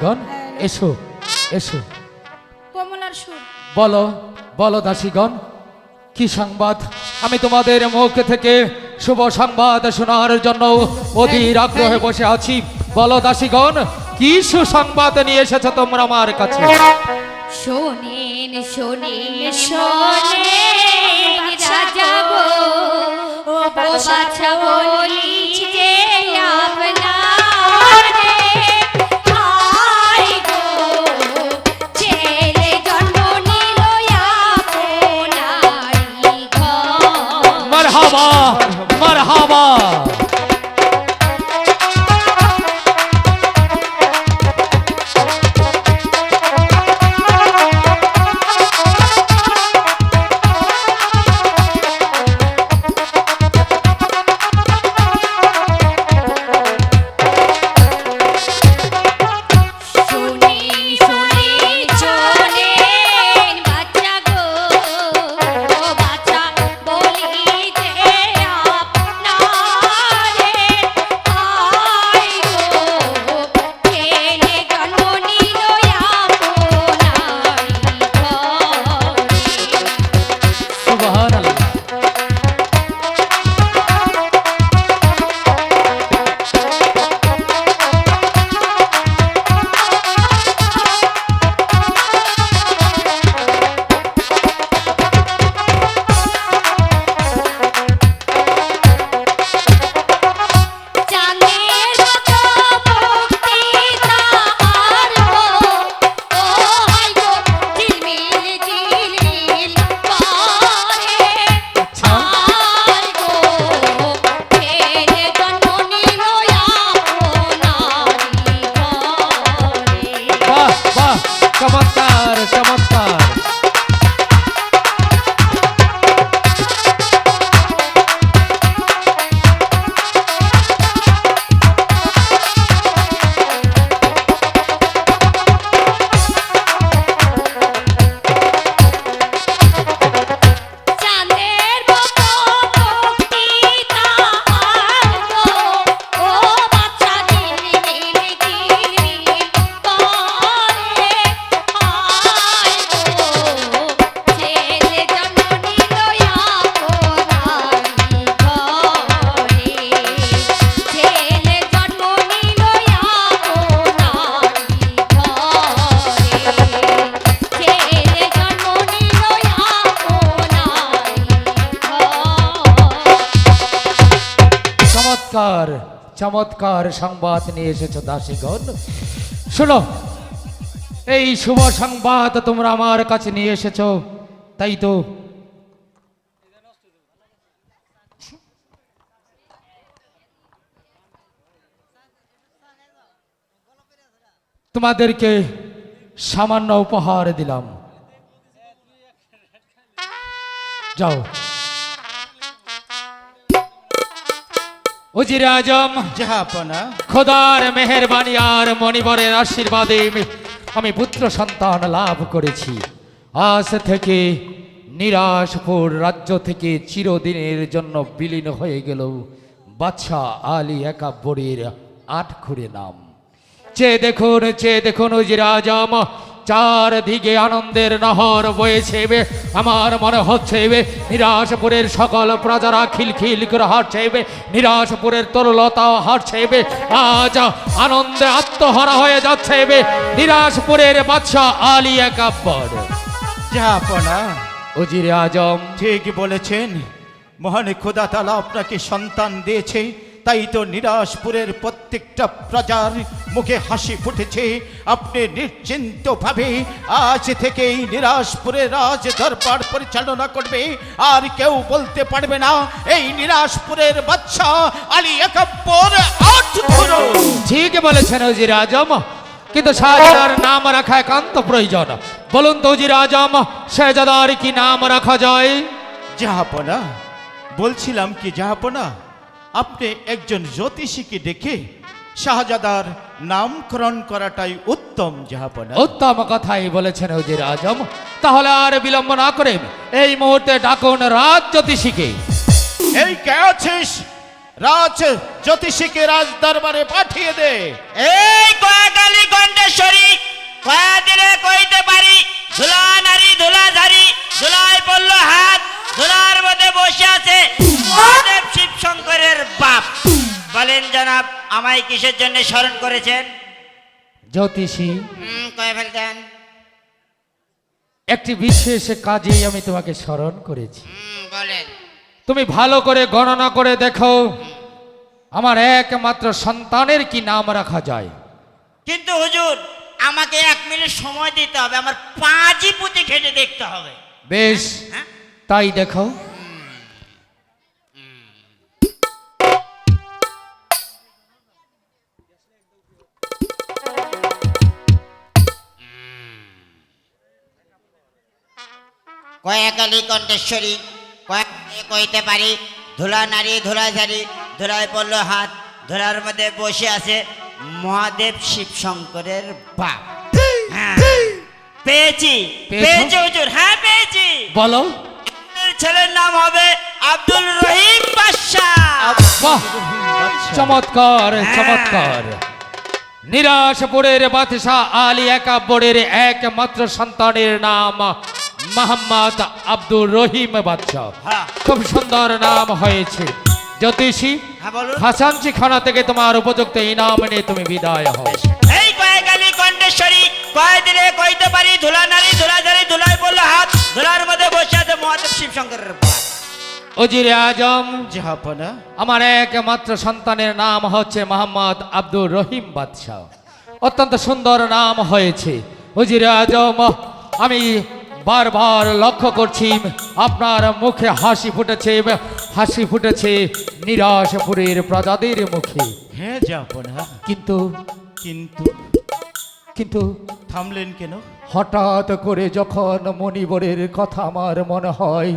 দাসীগণ এসো এসো। কমলার সুর। বলো বলো দাসীগণ, কি সংবাদ? আমি তোমাদের মুখ থেকে শুভ সংবাদ শোনার জন্য অধীর আগ্রহে বসে আছি। বলো দাসীগণ, কি সুসংবাদ নিয়ে এসেছো তোমরা আমার কাছে? শোনেন শোনেন শোনেন রাজা গো, ও বাছা বলি যে আপনারে আই গো, ছেলে জন্ম নিল আপনারি ঘর। মারহাবা মারহাবা। চমৎকার চমৎকার। চমৎকার চমৎকার সংবাদ নিয়ে এসেছো দাসীগণ। শোনো, এই শুভ সংবাদ তোমরা আমার কাছে নিয়ে এসেছো, তাই তো তোমাদেরকে সামান্য উপহার দিলাম। যাও। উজিরে আজম, জাহাপনা, খোদার মেহেরবানি আর মনিবরের আশীর্বাদে আমি পুত্র সন্তান লাভ করেছি। আজ থেকে নিরাশপুর রাজ্য থেকে চিরদিনের জন্য বিলীন হয়ে গেল বাদশাহ আলী একাব্বরের আটখুরে নাম। চেয়ে দেখুন উজিরে আজম, চারদিকে আনন্দের নহর বয়েছে। আমার মনে হচ্ছে নিরাশপুরের সকল প্রজারা খিলখিল করে হাঁটছে, নিরাশপুরের তরুলতাও হাঁটছে। আজ আনন্দে আত্মহারা হয়ে যাচ্ছে নিরাশপুরের বাদশাহ আলী একাব্বর। জাহাপনা, উজিরে আজম ঠিক বলেছেন। মহান খোদা তাআলা আপনাকে সন্তান দিয়েছে, তাই তো নিরাশপুরের প্রত্যেকটা প্রজার মুখে হাসি ফুটেছে। আপনি নিশ্চিন্তভাবে আজ থেকেই নিরাশপুরের রাজ দরবার পরিচালনা করবে, আর কেউ বলতে পারবে না এই নিরাশপুরের বাদশাহ আলী একাব্বর আটখুরো। ঠিক বলেছেন উজিরে আজম, কিন্তু শাহজাদার নাম রাখা একান্ত প্রয়োজন। বলুন তো উজিরে আজম, শাহজাদার কি নাম রাখা যায়? জাহাপনা, বলছিলাম কি জাহাপনা, আপনি একজন জ্যোতিষীকে ডেকে শাহজাদার নামকরণ করাটাই উত্তম জাহাপনা। উত্তম কথাই বলেছেন উজির আজম। তাহলে আর বিলম্ব না করে এই মুহূর্তে ডাকুন রাজ জ্যোতিষীকে। এই কে আছিস? রাজ জ্যোতিষীকে রাজ দরবারে পাঠিয়ে দে। এই কয়াকালী কণ্ঠেশ্বরী, কয়া দিলে কইতে পারি, ধুলা নারী ধুলা ঝারি, ধুলায় পড়ল হাত, ধুলার মধ্যে বসে আছে মহাদেব শিব শঙ্করের বাপ। বলেন জনাব, আমায় কিসের জন্য স্মরণ করেছেন? জ্যোতিষী, কয়ে ফেলতেন। একটি বিশেষ কাজে আমি তোমাকে স্মরণ করেছি। বলেন। তুমি ভালো করে গণনা করে দেখো আমার একমাত্র সন্তানের কি নাম রাখা যায়। কিন্তু হুজুর, আমাকে 1 মিনিট সময় দিতে হবে, আমার পাঁচই পুঁতি খেটে দেখতে হবে। বেশ, হ্যাঁ? তাই দেখো। কয়াকালী কণ্ঠেশ্বরী, কইতে পারি, ধুলা নারী ধুলা ঝারি, ধুলায় পড়লো হাত, ধুলার মধ্যে বসে আছে মহাদেব শিব শঙ্করের বাপ। হ্যাঁ, পেয়েছি পেয়েছো? পেয়েছি হুজুর, হ্যাঁ পেয়েছি। বলো। এর ছেলের নাম হবে আব্দুল রহিম বাদশাহ। বাহ, চমৎকার চমৎকার। নিরাশপুরের বাদশাহ আলী একাব্বরের একমাত্র সন্তানের নাম মোহাম্মদ আব্দুর রহিম বাদশাহ। হ্যাঁ। খুব সুন্দর নাম হয়েছে। জ্যোতিষী, হ্যাঁ বলুন। হাসানচি খানা থেকে তোমার উপযুক্ত ইনাম নিয়ে তুমি বিদায় হও। এই কয়াকালী কণ্ঠেশ্বরী, কয় দিলে কইতে পারি, ধুলা নারী ধুলা ঝারি, ধুলায় পড়লো হাত, ধুলার মধ্যে বসে আছে মহাদেব শিব শঙ্করের বাপ। উজিরে আজম, জাহাপনা, আমার একমাত্র সন্তানের নাম হচ্ছে মোহাম্মদ আব্দুর রহিম বাদশাহ। অত্যন্ত সুন্দর নাম হয়েছে। উজিরে আজম, আমি বারবার লক্ষ্য করছি আপনার মুখে হাসি ফুটেছে নিরাশপুরের প্রজাদের মুখে। হ্যাঁ জাহাপনা, কিন্তু কিন্তু কিন্তু থামলেন কেন? হঠাৎ করে যখন মণিবরের কথা আমার মনে হয়,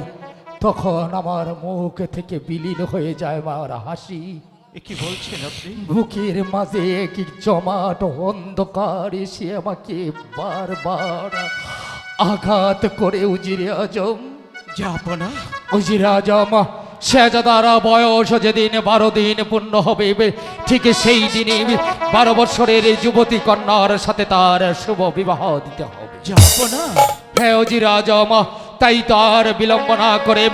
তখন আমার মুখ থেকে বিলীন হয়ে যায় আমার হাসি। এ কি বলছেন আপনি? বুকের মাঝে কি জমাট অন্ধকার এসে আমাকে বারবার আঘাত করে। উজিরে আজম, জাহাপনা, উজিরে আজম, শেহজাদার বয়স যেদিন 12 দিন পূর্ণ হবে, ঠিক সেই দিনই 12 বছরের যুবতী কন্যার সাথে তার শুভ বিবাহ দিতে হবে। জাহাপনা, হ্যাঁ উজিরে আজম, তাই তো আর বিলম্ব না করে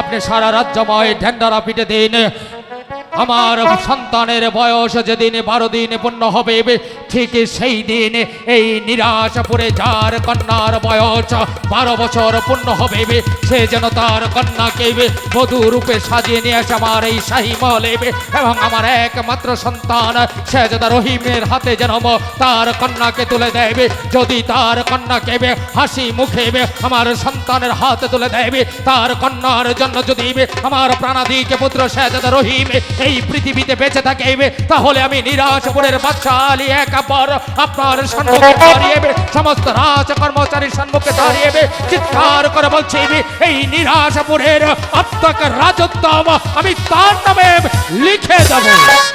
আপনি সারা রাজ্যময় ঢেন্ডারা পিটে দিন। আমার সন্তানের বয়স যেদিন 12 দিন পূর্ণ হবে, ঠিক সেই দিন এই নিরাশপুরে যার কন্যার বয়স 12 বছর পূর্ণ হবে, সে যেন তার কন্যাকে বধূ রূপে সাজিয়ে নিয়ে আসে আমার এই শাহী মহলে, এবং আমার একমাত্র সন্তান শেহজাদা রহিমের হাতে যেন তার কন্যাকে তুলে দেবে। যদি তার কন্যাকে হাসি মুখে আমার সন্তানের হাতে তুলে দেবে, তার কন্যার জন্য যদি আমার প্রাণাদিকে পুত্র শেহজাদা রহিম এই পৃথিবীতে বেঁচে থাকে, তাহলে আমি নিরাশপুরের বাদশাহ আলী একাব্বর আপনার সম্মুখে দাঁড়িয়ে সমস্ত রাজ কর্মচারীর সম্মুখে দাঁড়িয়ে চিৎকার করে বলছি, এই নিরাশপুরের অত্যক রাজত্ব আমি তার নামে লিখে দেব।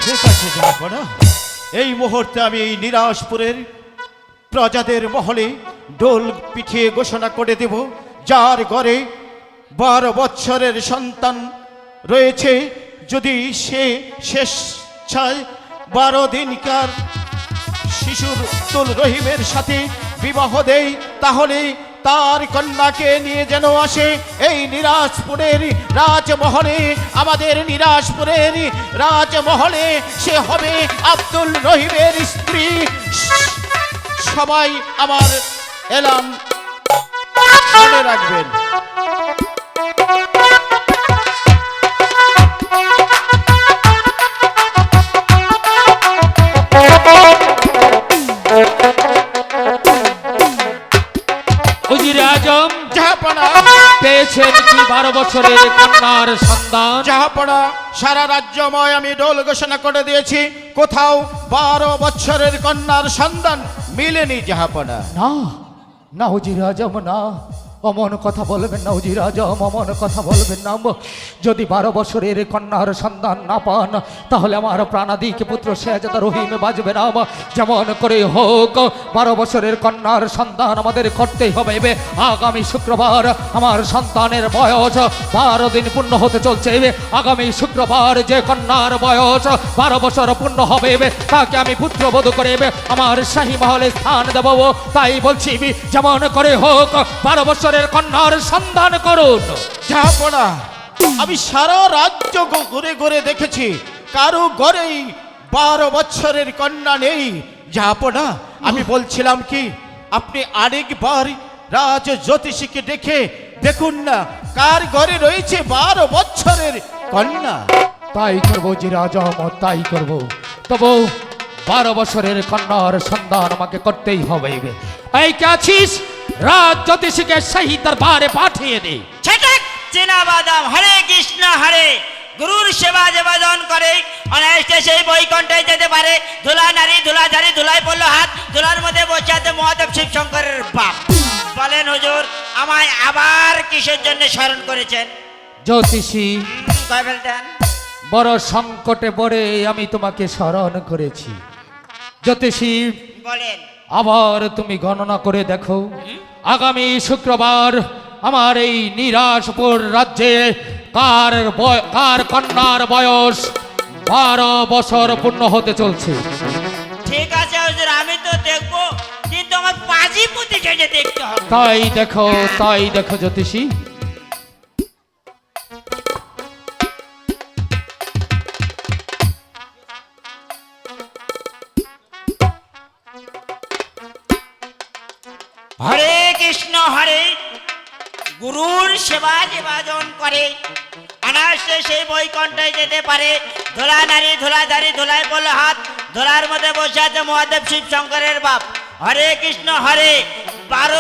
ঠিক আছে জাহাপনা, এই মুহূর্তে আমি এই নিরাশপুরের প্রজাদের মহলে ডোল পিঠিয়ে ঘোষণা করে দেব, যার ঘরে 12 বৎসরের সন্তান রয়েছে, যদি সে স্বেচ্ছায় 12 দিনকার শিশুর আব্দুল রহিমের সাথে বিবাহ দেয়, তাহলে তার কন্যাকে নিয়ে যেন আসে এই নিরাশপুরের রাজমহলে। আমাদের নিরাশপুরের রাজমহলে সে হবে আব্দুল রহিমের স্ত্রী। সবাই আমার এলান মনে রাখবেন। উজিরে আজম, জাহাপনা, পেয়েছেন কি 12 বছরের কন্যার সন্তান? জাহাপনা, সারা রাজ্যময় আমি ডোল ঘোষণা করে দিয়েছি, কোথাও 12 বছরের কন্যার সন্তান মিলেনি জাহাপনা। না না উজিরে আজম, না, অমন কথা বলবেন না উজির আজম, অমন কথা বলবেন না। যদি 12 বছরের কন্যার সন্তান না পান তাহলে আমার প্রাণাদিক পুত্র শেহজাদা রহিম বাজবে না। যেমন করে হোক 12 বছরের কন্যার সন্তান আমাদের করতেই হবে। আগামী শুক্রবার আমার সন্তানের বয়স 12 দিন পূর্ণ হতে চলছে। আগামী শুক্রবার যে কন্যার বয়স 12 বছর পূর্ণ হবে তাকে আমি পুত্রবধূ করে আমার শাহী মহলে স্থান দেব। তাই বলছি যেমন করে হোক 12 বছরের কন্যার সন্ধান করুন। জাহাপনা, আমি সারা রাজ্য ঘুরে ঘুরে দেখেছি, কারো ঘরেই 12 বছরের কন্যা নেই। জাহাপনা, আমি বলছিলাম কি, আপনি আরেকবার রাজ জ্যোতিষীকে ডেকে দেখুন না কার ঘরে রয়েছে 12 বছরের কন্যা। তাই করবো জির আজম, তাই করবো। তবু 12 বছরের কন্যার সন্ধান আমাকে করতেই হবে। এই কে আছিস? রাজ জ্যোতিষীকে সেই দরবারে পাঠিয়ে দে। ছটাক চেনা বাদাম, হরে কৃষ্ণ হরে। গুরুর সেবা যে বাজন করে অনায়াসে সেই বৈকুণ্ঠে যেতে পারে। ধুলা নারী ধুলা ঝাড়ি, ধুলায় পড়লো হাত, ধুলার মধ্যে বসে আছে মহাদেব শিব শঙ্করের বাপ। বলেন হুজুর, আমায় আবার কিসের জন্য স্মরণ করেছেন? জ্যোতিষী, কয় বলতেন? বড় সংকটে পড়ে আমি তোমাকে স্মরণ করেছি। জ্যোতিষী, বলেন। আবার তুমি গণনা করে দেখো আগামী শুক্রবার আমার এই নিরাশপুর রাজ্যে কার কন্যার বয়স 12 বছর পূর্ণ হতে চলছে। ঠিক আছে হুজুর, আমি তো দেখবো, কিন্তু আমার পাজি পুঁতি কেটে দেখতে হবে। তাই দেখো জ্যোতিষী। হরে কৃষ্ণ হরে। গুরুর সেবা যে বাজন করে অনায়াসে সেই বৈকুণ্ঠে যেতে পারে। ধুলা নারী ধুলা ঝাড়ি, ধুলায় পড়লো হাত, ধুলার মধ্যে বসে আছে মহাদেব শিব শঙ্করের বাপ। হরে কৃষ্ণ হরে। 12